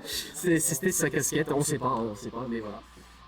C'était sa casquette, on sait pas, mais voilà.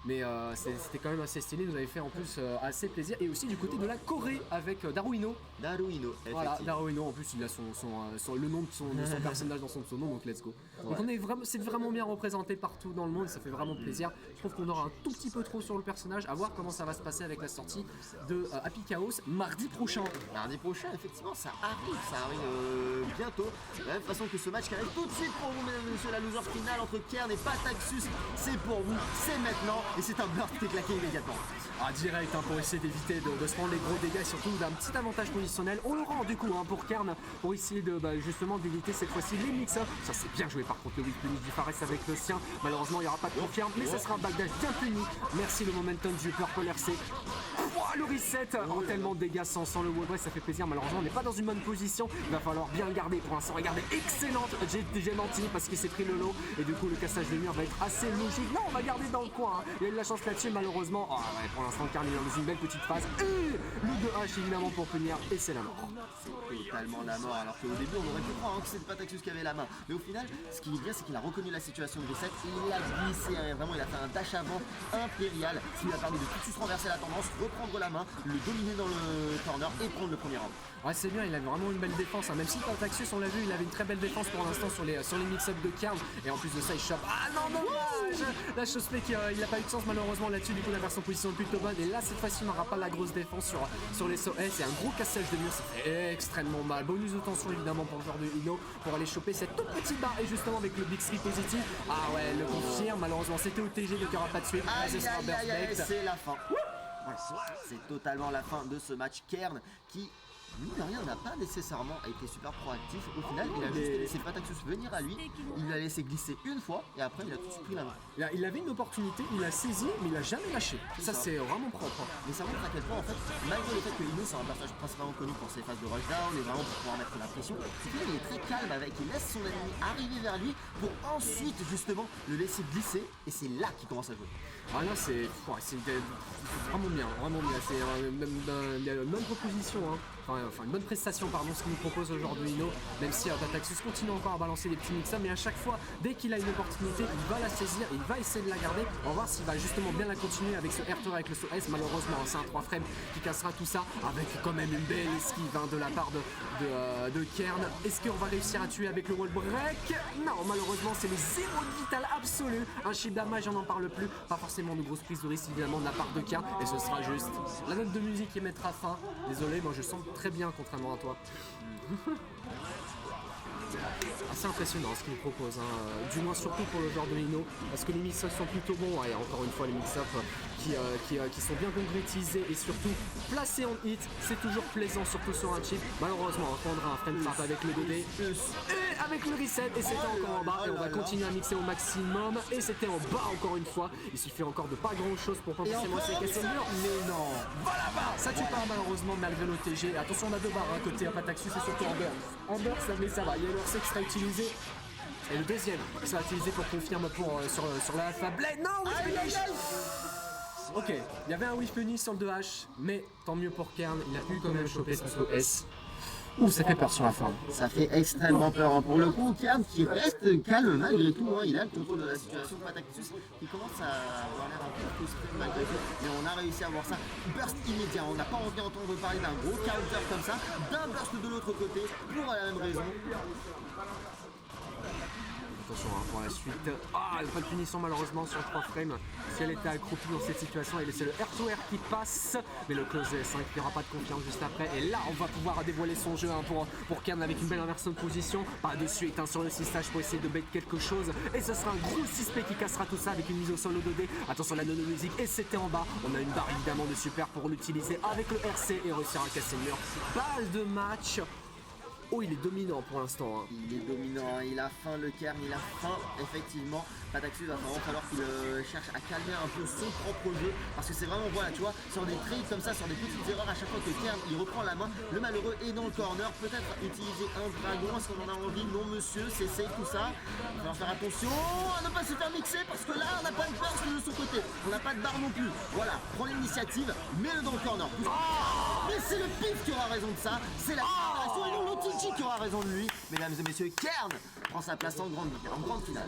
Mais c'était quand même assez stylé, nous avait fait en plus assez plaisir. Et aussi du côté de la Corée avec Daruino. Daruino, Voilà, Daruino, en plus il a le nom de son personnage dans son pseudo, donc let's go. Ouais. Donc c'est vraiment bien représenté partout dans le monde, ça fait vraiment plaisir. Je trouve qu'on aura un tout petit peu trop sur le personnage, à voir comment ça va se passer avec la sortie de Happy Chaos mardi prochain. Mardi prochain, effectivement, ça arrive bientôt. De la même façon que ce match qui arrive tout de suite pour vous, mesdames et messieurs, la loser finale entre Kern et Pataxus, c'est pour vous, c'est maintenant, et c'est un burst qui est claqué immédiatement. Ah, direct pour essayer d'éviter de se prendre les gros dégâts et surtout d'un petit avantage positionnel. On le rend du coup pour Kern pour essayer de justement d'éviter cette fois-ci les mix-up. Ça c'est bien joué par contre le weak punish du Fares avec le sien. Malheureusement il n'y aura pas de confirme mais ça sera un backdash bien puni. Merci le momentum du Purple RC. Le reset tellement de dégâts sans le wall break, ça fait plaisir. Malheureusement on n'est pas dans une bonne position. Il va falloir bien le garder pour l'instant. Regardez, excellente j'ai menti parce qu'il s'est pris le lot et du coup le cassage de mur va être assez logique. Non, on va garder dans le coin. Il a eu de la chance là-dessus malheureusement. Pour l'instant Kern est dans une belle petite phase. Le 2H évidemment pour punir et c'est la mort. C'est totalement la mort, alors qu'au début on aurait pu croire que c'était Pataxus qui avait la main. Mais au final, ce qui est bien, c'est qu'il a reconnu la situation de reset, il a glissé, vraiment il a fait un dash avant impérial, ce qui lui a permis de tout de suite renverser la tendance, reprendre la main, le dominer dans le corner et prendre le premier round. Ouais, c'est bien, il avait vraiment une belle défense, même si Pataxus on l'a vu, il avait une très belle défense pour l'instant sur les mix-up de Kern et en plus de ça il chope. Ah non, dommage. La chose fait qu'il n'a pas eu de chance malheureusement là-dessus, du coup la version position plutôt bonne et là cette fois-ci il n'aura pas la grosse défense sur les SOS et un gros cassage de mur, ça fait extrêmement mal. Bonus de tension évidemment pour le joueur de Ino pour aller choper cette toute petite barre et justement avec le Big 3 positif. Ah ouais, le confirme, malheureusement c'était OTG donc il n'y aura pas de suite. C'est la fin. C'est totalement la fin de ce match. Kern qui, mine de rien, n'a pas nécessairement été super proactif. Au final, il a juste laissé Pataxus venir à lui. Il l'a laissé glisser une fois et après il a tout de suite pris la main. Il avait une opportunité, il l'a saisi mais il l'a jamais lâché. Ça c'est vraiment propre. Mais ça montre à quel point en fait, malgré le fait que Ino c'est un personnage principalement connu pour ses phases de rushdown et vraiment pour pouvoir mettre la pression, il est très calme avec, il laisse son ennemi arriver vers lui pour ensuite justement le laisser glisser et c'est là qu'il commence à jouer. Ah là c'est vraiment bien, c'est une bonne proposition, enfin une bonne prestation pardon ce qu'il nous propose aujourd'hui Ino, même si Pataxus continue encore à balancer des petits mix-ups, mais à chaque fois dès qu'il a une opportunité il va la saisir, il va essayer de la garder, on va voir s'il va justement bien la continuer avec ce R-Tour avec le SOS. Malheureusement c'est un 3 frames qui cassera tout ça avec quand même une belle esquive de la part de Kern. Est-ce qu'on va réussir à tuer avec le wall break? Non, malheureusement c'est le 0 de vital absolu, un chip damage on n'en parle plus, pas forcément de grosses prises de risque évidemment de la part de Kern et ce sera juste la note de musique qui mettra fin. Désolé, moi je sens très bien contrairement à toi. Assez impressionnant ce qu'il nous propose, du moins surtout pour le genre de Ino, parce que les mix-ups sont plutôt bons, et encore une fois les mix-ups qui sont bien concrétisés et surtout placés en hit, c'est toujours plaisant, surtout sur un chip. Malheureusement, on prendra un frame trap avec le DD et avec le reset, et c'était encore en bas, et on va continuer à mixer au maximum, et c'était en bas encore une fois. Il suffit encore de pas grand chose pour potentiellement essayer de casser le mur, mais non, voilà bas, ça tue pas malheureusement malgré l'OTG. Attention, on a deux barres à côté à Pataxus et surtout Amber, mais ça va, il y a leur sexe qui sera utilisé. Et le deuxième qui sera utilisé pour confirmer sur la Alpha Blade. Non, ok, il y avait un whiff punish sur le 2H, mais tant mieux pour Kern, il a pu quand même choper son S. Ouh, ça fait peur sur la fin. Ça fait extrêmement peur. Pour le coup, Kern qui reste calme malgré tout, il a le contrôle de la situation. Pataxus qui commence à avoir l'air un peu frustré malgré tout, mais on a réussi à voir ça. Burst immédiat, on n'a pas envie d'entendre parler d'un gros counter comme ça, d'un burst de l'autre côté, pour la même raison. Attention pour la suite. Ah, pas de punition malheureusement sur 3 frames. Si elle était accroupie dans cette situation, c'est le R2R qui passe. Mais le close S, il n'y aura pas de confiance juste après. Et là, on va pouvoir dévoiler son jeu pour Kern avec une belle inversion de position. Pas de suite sur le 6H pour essayer de bait quelque chose. Et ce sera un gros 6P qui cassera tout ça avec une mise au sol au 2D. Attention la nono musique. Et c'était en bas. On a une barre évidemment de super pour l'utiliser avec le RC et réussir à casser le mur. Balle de match. Oh, il est dominant pour l'instant. Il est dominant, il a faim le Kern, il a faim effectivement. Pataxus va vraiment falloir qu'il cherche à calmer un peu son propre jeu. Parce que c'est vraiment, voilà, tu vois, sur des trades comme ça, sur des petites erreurs, à chaque fois que Kern il reprend la main, le malheureux est dans le corner. Peut-être utiliser un dragon, est-ce qu'on en a envie? Non monsieur, c'est safe tout ça. Il va falloir faire attention à ne pas se faire mixer parce que là on n'a pas de burst de son côté. On n'a pas de barre non plus. Voilà, prends l'initiative, mets-le dans le corner. Mais c'est le pif qui aura raison de ça. C'est la TG qui aura raison de lui. Mesdames et messieurs, Kern prend sa place en grande finale.